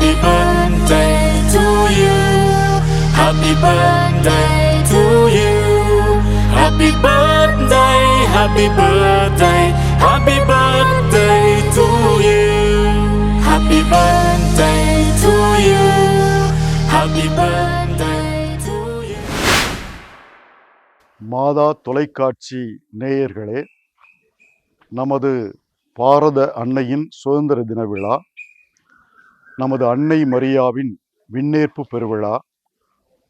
Happy birthday to you. Happy birthday to you. Happy birthday, happy birthday, happy birthday to you. Happy birthday to you. Happy birthday to you. மாதா தொலைக்காட்சி நேயர்களே, நமது பாரத அன்னையின் சுதந்திர தின விழா, நமது அன்னை மரியாவின் விண்ணேற்பு பெருவிழா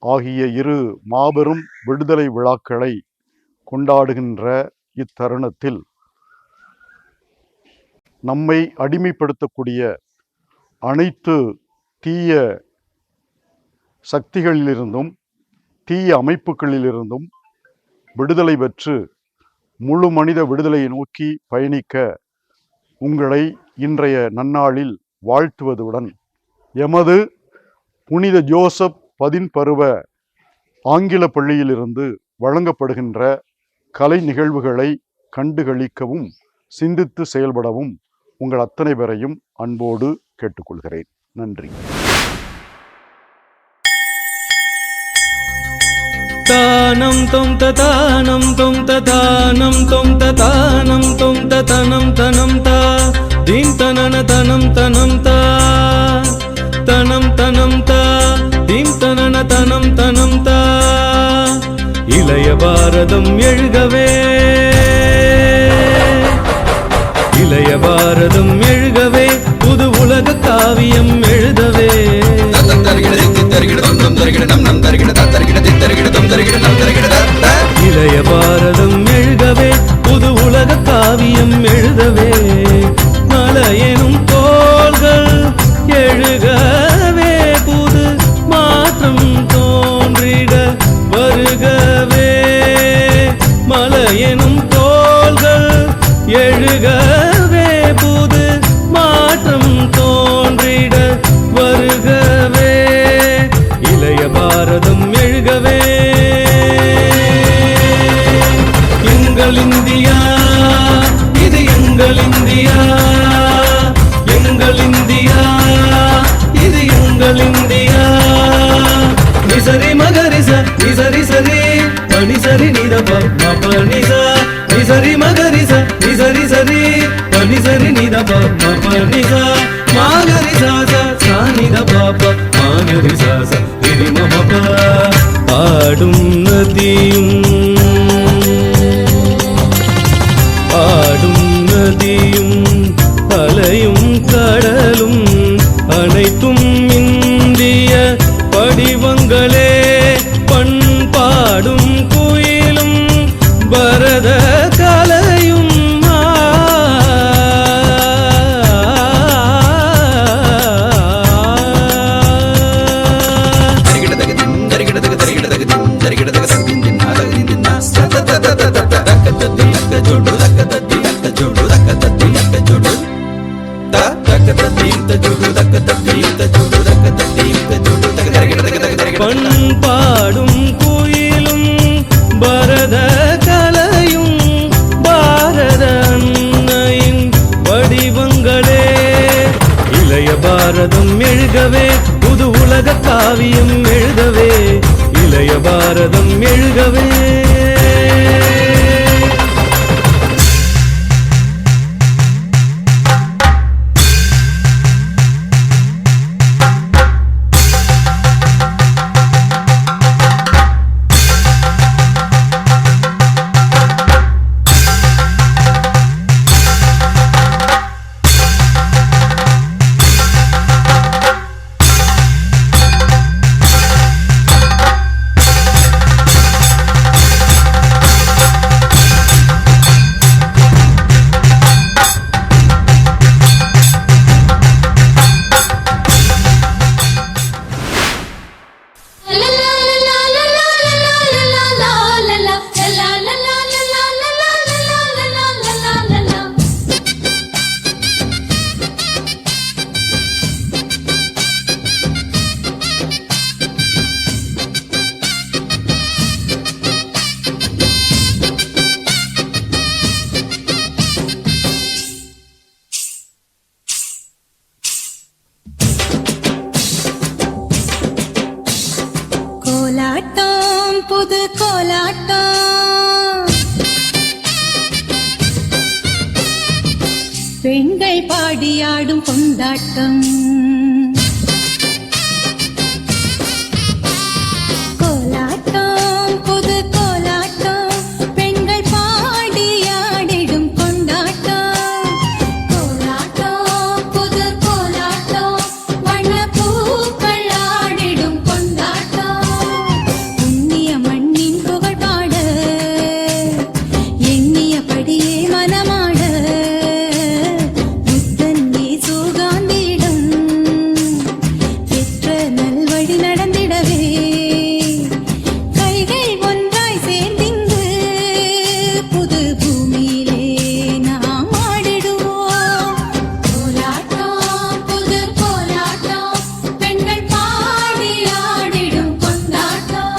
ஆகிய இரு மாபெரும் விடுதலை விழாக்களை கொண்டாடுகின்ற இத்தருணத்தில் நம்மை அடிமைப்படுத்தக்கூடிய அனைத்து தீய சக்திகளிலிருந்தும் தீய அமைப்புகளிலிருந்தும் விடுதலை பெற்று முழு மனித விடுதலையை நோக்கி பயணிக்க உங்களை இன்றைய நன்னாளில் வாழ்த்துவதுடன், எமது புனித ஜோசப் பதின்பருவ ஆங்கில பள்ளியிலிருந்து வழங்கப்படுகின்ற கலை நிகழ்வுகளை கண்டுகளிக்கவும் சிந்தித்து செயல்படவும் உங்கள் அத்தனை பேரையும் அன்போடு கேட்டுக்கொள்கிறேன். நன்றி. தானம் தொம் ததானம் தொம் ததானம் தொம் ததானம் தொம் ததனம் தனம் தா தீம் தனன தனம் தனம் தா தனம் தனம் தா தீம் தனன தனம் தனம் தா. இளைய பாரதம் எழுகவே, இளைய பாரதம் எழுகவே, புது உலக காவியம் எழுதவே. இளைய பாரதம் எழுகவே, புது உலக காவியம் எழுதவே. மலையெனும் தோள்கள் எழுகவே, புது மாற்றம் தோன்றிட வருகவே. மலையெனும் தோள்கள் எழுகவே, புது மாற்றம் தோன்றிட வருகவே. இளைய பாரதம் எழுகவே. எங்கள் இந்தியா, இது எங்கள் இந்தியா, எங்கள் இந்தியா, இது எங்கள் இந்தியா. நிசரி மகரிச நிசரி சரி பனிசரி நிதப மபனிசா. நிசரி மகரிச நிசரி சரி பனிசரி நிதப மபனிசா. மாகரி சாச சானித பாப மாகரி சாச திரி மமப. பாடும் நதியும் பாடும் நதியும் அலையும் கடலும் அனைத்தும் இந்திய படிவங்களே. பண்பாடும் குயிலும் பரத கலையும் பண்பாடும் குயிலும் பரத கலையும் பாரத அன்னையின் வடிவங்களே. இளைய பாரதம் எழுகவே, புது உலக காவியம் எழுதவே. இளைய பாரதம் எழுகவே. புது கோலாட்டம் பெண்கள் பாடியாடும் கொண்டாட்டம் கோலாட்டம் புது கோலாட்டம் பெண்கள் பாடியாடிடும் கொண்டாட்டம் கோலாட்டம் புது கோலாட்டம் வண்ண பூக்கள் ஆடிடும் கொண்டாட்டம் புண்ணிய மண்ணின் புகழ் பாட எண்ணியபடியே மனமாட புத்தன் இயேசு காந்தியிடம் பெற்ற நல்வழி நடந்திடவே கைகள் ஒன்றாய் சேர்ந்திங்கு புது பூமியிலே நாம் ஆடிடுவோம் கோலாட்டம் புது கோலாட்டம் பெண்கள் பாடி ஆடிடும் கொண்டாட்டம்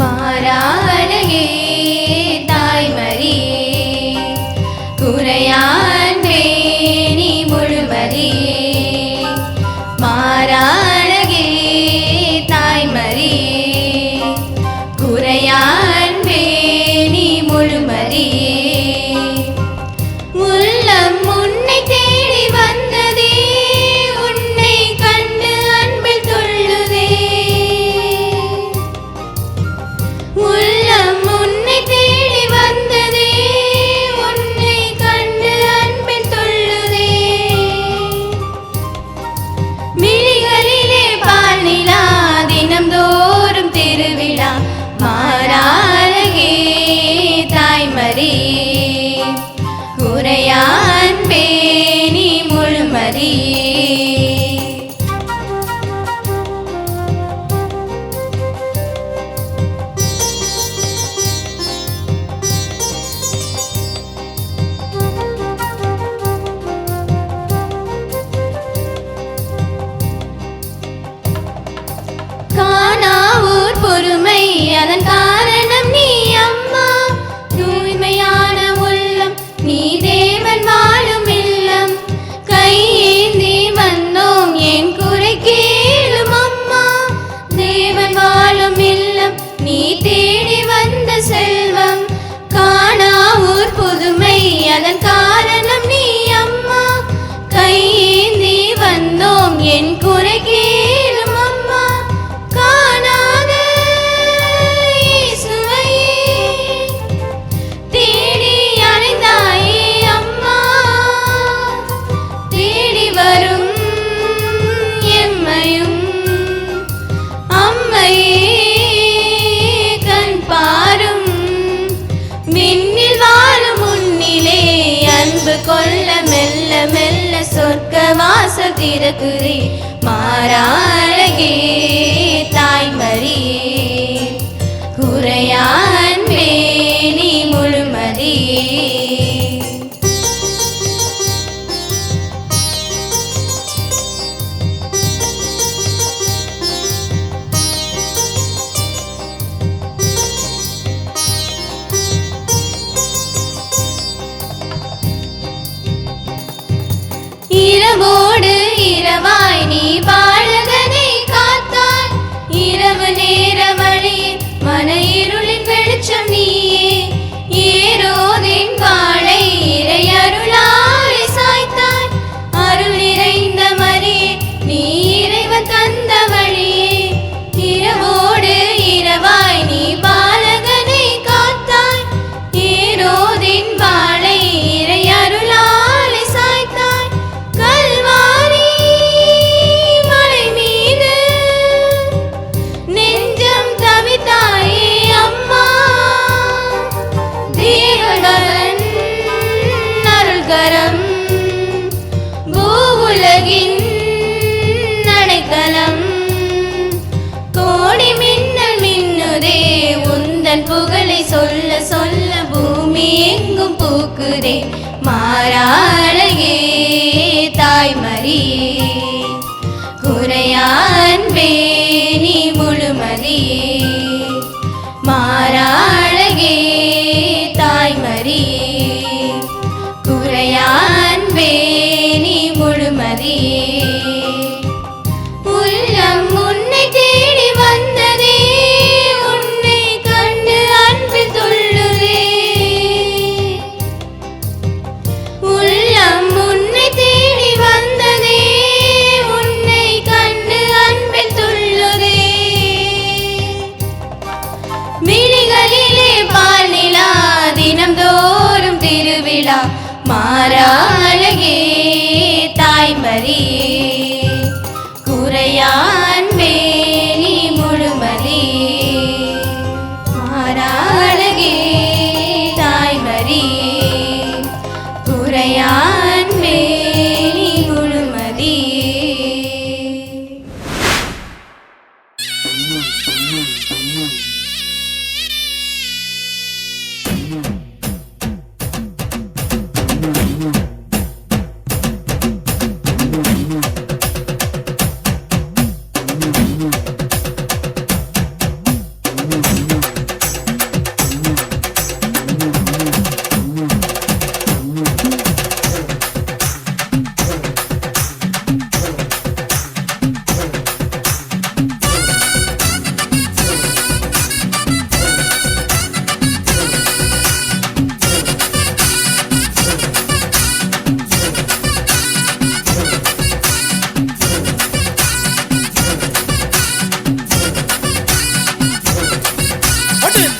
மாறானகே தாய்மரியே குறையான் பேணி முழுமதியே மாறானகே தாய்மரியே குறையான் பேணி முழுமதியே உள்ளம் உன்னை தேடி வந்ததே உன்னை கண்டு அன்பில் துள்ளுதே உள்ளம் உன்னை தேடி வந்ததே உன்னை கண்டு அன்பில் துள்ளுதே விழிகளிலே பால் நிலா தினம்தோறும் திருவிழா மாறானகே தாய்மரியே குறையான் பேணி முழுமதியே காணாவூர் பொறுமை அதன் காரணம் நீ அம்மா தூய்மையான உள்ளம் நீ தேவன் வாழும் இல்லம் கையேந்தி வந்தோம் என் குறை கேளும் அம்மா தேவன் வாழும் இல்லம் நீ தேடி வந்த செல்வம் காணாவூர் புதுமை அதன் காரணம் நீ அம்மா கையேந்தி வந்தோம் என் குறை கேளும் அம்மா காணாத இயேசுவையே தேடி அலைந்தாயே அம்மா தேடி வரும் எம்மையும் அம்மையே கண் பாரும் விண்ணில் வாழும் உன்னிலே அன்பு கொள்ள மெல்ல மெல்ல சொர்க்க வாசல் திறக்குதே மாறானகே தாய்மரியே குறையான் பேணி முழுமதியே இரவோடு இரவாய் நீ பாலகனை காத்தாய் இரவு நேர வழியில் மன இருளின் வெளிச்சம் நீயே ஏரோதின் வாளை இறை அருளாலே சாய்த்தாய் அருள் நிறைந்த மரியே நீ இறை கரம் பூவுலகின் அடைக்கலம் கோடி மின்னல் மின்னுதே உந்தன் புகழை சொல்ல சொல்ல பூமி எங்கும் பூக்குதே மாறாழகே தாய்மரியே குறையான்பே நீ முழுமதியே மாறாழகே தாய்மரியே குறையான்பே நீ முழுமதியே உள்ளம் உன்னை தேடி வந்ததே உன்னை கண்டு அன்பு துள்ளுதே உள்ளம் உன்னை தேடி வந்ததே உன்னை கண்டு அன்பு துள்ளுதே விழிகளிலே பால் நிலா தினம்தோறும் திருவிழா மாறாழகே தாய்மரியே குறையான்பே நீ முழுமதியே மாறாழகே தாய்மரியே குறையான்பே நீ முழுமதியே.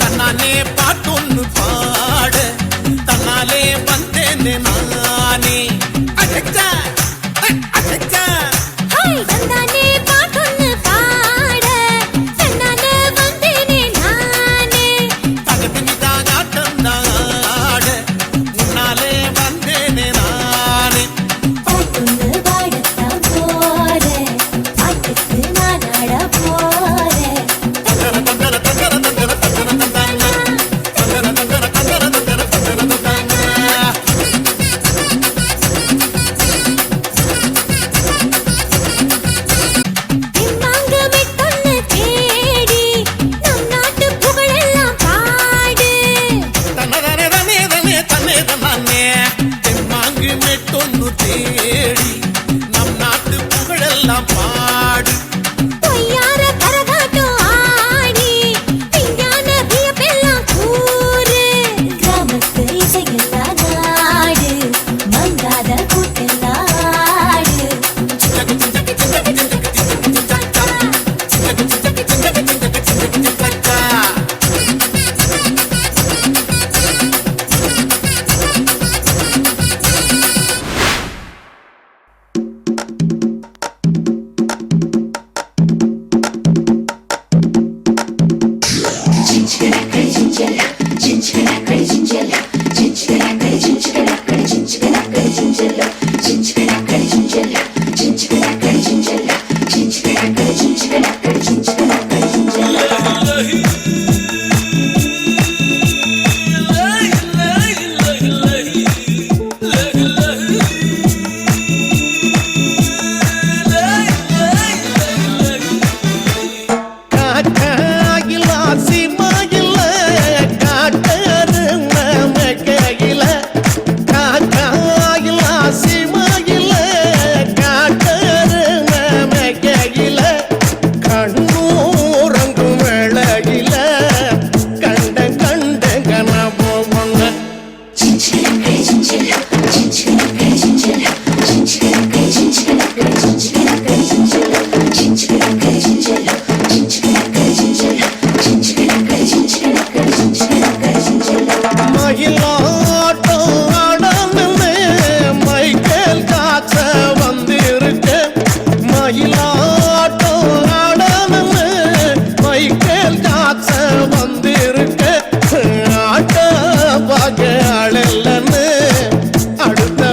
தன்னாலே பாட்டொன்னு பாட தன்னாலே வந்தேனே நானே அச்சா அச்சா தன்னாலே பாட்டொன்னு பாட தன்னாலே வந்தேனே நானே தகத்தினி தாகாட்டம் தாட முன்னாலே வந்தேனே நானே பாட்டொன்னு பாடத்தான் போறேன் பாட்டுக்கு நான் ஆட போறேன் தேடி நம் நாட்டு புகழெல்லாம் பாடு பொய்யார கரகாட்டம் ஆடி விஞ்ஞான வியப்பெல்லாம் கூறு கிராமத்து இசையெல்லாம் நாடு மங்காத கூட்டெல்லாம் ஆடு வந்திருக்க ஆட்ட பாக ஆளல்லன்னு அடுத்த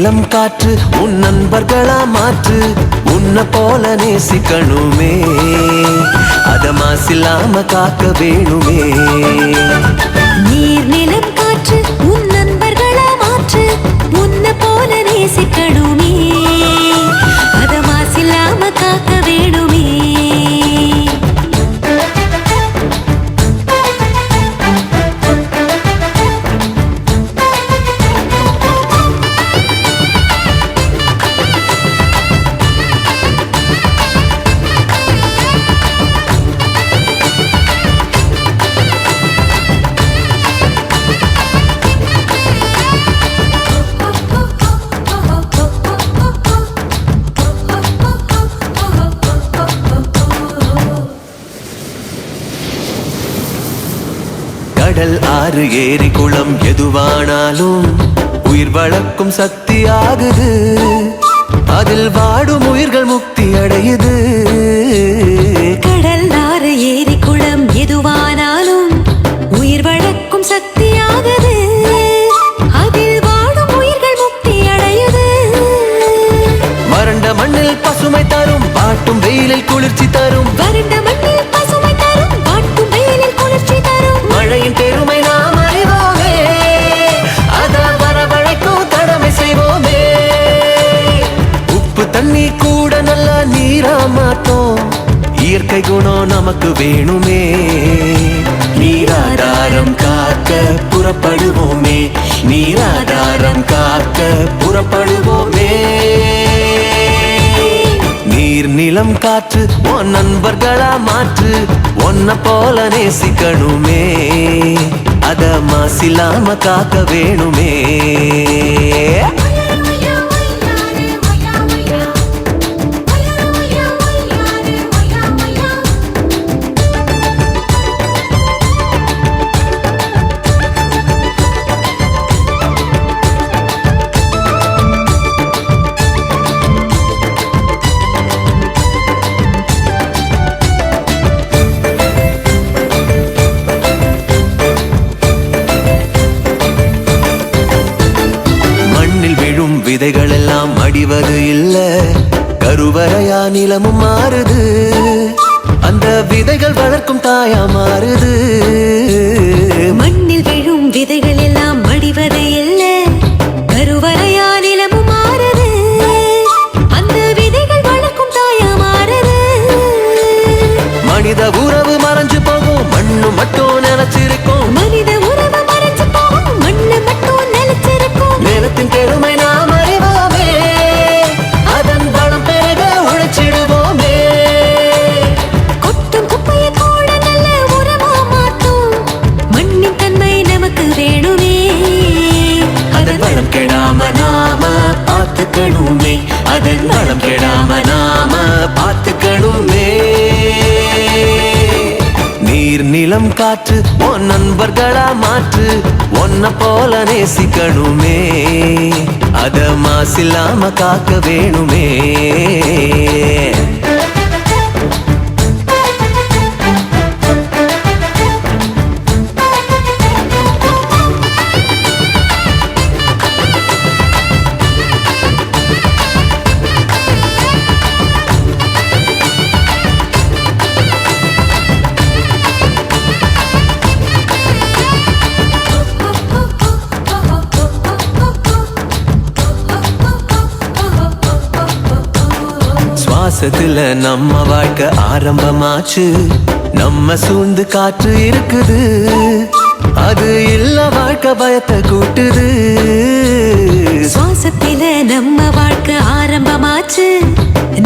நீர்நிலம் காற்று உன் நண்பர்களா மாற்று உன்னை போல நேசிக்கணுமே அத மாசில்லாம காக்க வேணுமே நீர் நிலம் காற்று உன் நண்பர்களா மாற்று உன்னை போல நேசிக்கணுமே அத மாசில்லாம காக்க வேணுமே கடல் ஆறு ஏரி குளம் எதுவானாலும் உயிர் வளர்க்கும் சக்தி ஆகுது அதில் வாடும் உயிர்கள் முக்தி அடையுது கடல் ஆறு ஏரி குளம் எதுவானாலும் உயிர் வளர்க்கும் சக்தியாகுது அதில் வாடும் உயிர்கள் முக்தி அடையுது வறண்ட மண்ணில் பசுமை தரும் பாட்டும் வெயிலில் குளிர்ச்சி தரும் வறண்ட மண்ணில் பசுமை தரும் வாட்டும் வெயிலில் குளிர்ச்சி தரும் மழையின் பெருமை நாம் அறிவோமே அத வரவழைக்கும் கடமை செய்வோமே உப்பு தண்ணி கூட நல்ல நீரா மாத்தோம் இயற்கை குணம் நமக்கு வேணுமே நீராதாரம் காக்க புறப்படுவோமே நீராதாரம் காக்க புறப்படுவோமே நீர் நிலம் காற்று உன் நண்பர்களா மாற்று உன்னை போல நேசிக்கணுமே அத மாசில்லாம காக்க வேணுமே விதைகள் எல்லாம் அடிவது இல்ல கருவறையா நிலமும் மாறுது அந்த விதைகள் வளர்க்கும் தாயா மாறுது மண்ணில் விழும் விதைகள் எல்லாம் அடிவது இல்ல கருவறையா நிலமும் மாறுது அந்த விதைகள் வளர்க்கும் தாயா மாறுது மனித உறவு மறைஞ்சு போகும் மண்ணு மட்டும் நினைச்சிருக்கும் மனித உறவு மறைஞ்சு போகும் மண்ணு மட்டும் நிலைச்சிருக்கும் நிலத்தின் பெருமை நாம் அறிவோமே அதன் பலம் பெருக உழைச்சிடுவோமே கொட்டும் குப்பையை கூட நல்ல உரமா மாற்றும் மண்ணின் தன்மை நமக்கு வேணுமே அதன் வளம் கெடாம நாம பார்த்துக்கணுமே அதன் வளம் கெடாம நாம பார்த்துக்கணுமே நீர் நிலம் காற்று உன் நண்பர்களா மாற்று உன்னை போல நேசிக்கணுமே அத மாசில்லாம காக்க வேணுமே சுவாசத்துல நம்ம வாழ்க்கை ஆரம்பமாச்சு நம்ம சூழ்ந்து காற்று இருக்குது அது இல்ல வாழ்க்கை பயத்தை கூட்டுது சுவாசத்தில நம்ம வாழ்க்கை ஆரம்பமாச்சு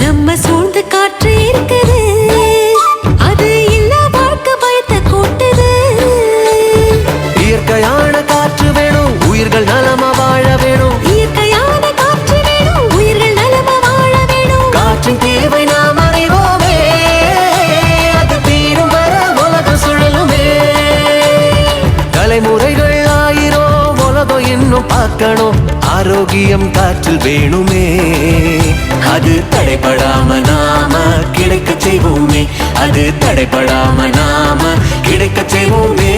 நம்ம சூழ்ந்து காற்று இருக்குது அது இல்ல வாழ்க்கை பயத்தை கூட்டுது இயற்கையான காற்று வேணும் உயிர்கள் நலமா வாழ வேணும் இயற்கையான காற்று வேணும் உயிர்கள் நலமா வாழ வேணும் காற்றின் தேவை நாம் அறிவோமே அது தீரும் வர உலகம் சுழலுமே தலைமுறைகள் ஆயிரம் உலகம் இன்னும் பார்க்கணும் ஆரோக்கியம் காற்றில் வேணுமே அது தடைபடாம நாம கிடைக்க செய்வோமே அது தடைபடாம நாம கிடைக்க செய்வோமே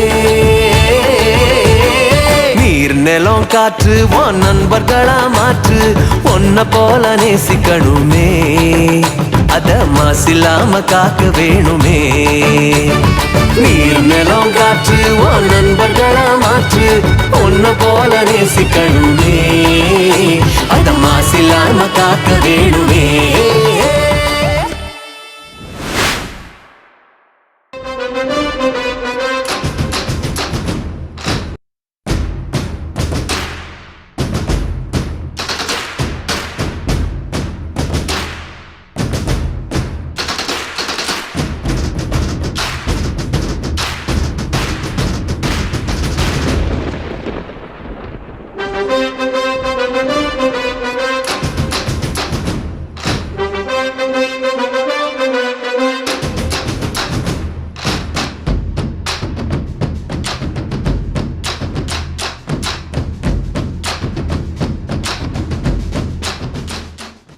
நீர் நிலம் காற்று உன் நண்பர்களா மாற்று உன்னை போல நேசிக்கணுமே அத மாசில்லாம காக்க வேணுமே நீர் நிலம் காற்று உன் நண்பர்களா மாற்று உன்னை போல நேசிக்கணுமே அத மாசில்லாம காக்க வேணுமே